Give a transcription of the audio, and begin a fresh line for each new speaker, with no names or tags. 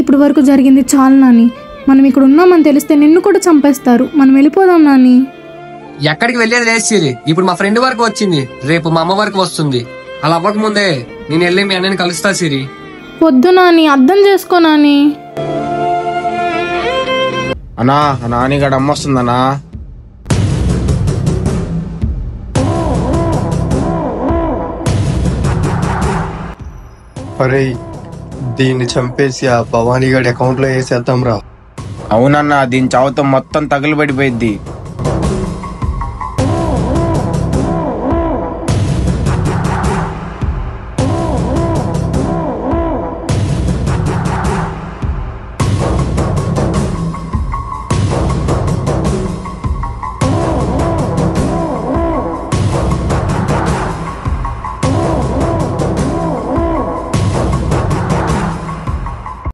ఇప్పుడు వరకు జరిగింది చాలు నాని. మనం ఇక్కడ ఉన్నామని తెలిస్తే నిన్ను కూడా చంపేస్తారు. మనం వెళ్ళిపోదాం నాని.
ఎక్కడికి వెళ్ళేది లేదు సిరి. ఇప్పుడు మా ఫ్రెండ్ వరకు వచ్చింది, రేపు మా అమ్మ వరకు వస్తుంది. అలా అవ్వకముందే నేను వెళ్ళి మీ అన్నని కలుస్తా సిరి.
వద్దు నాని, అర్థం చేసుకో నాని.
అన్నా నానిగాడ అమ్మ వస్తుందన్నా.
అరే దీన్ని చంపేసి ఆ భవానీ గడి అకౌంట్ లో వేసేద్దాం రా.
అవునన్నా, దీని చావుతో మొత్తం తగులుబడిపోయిద్ది.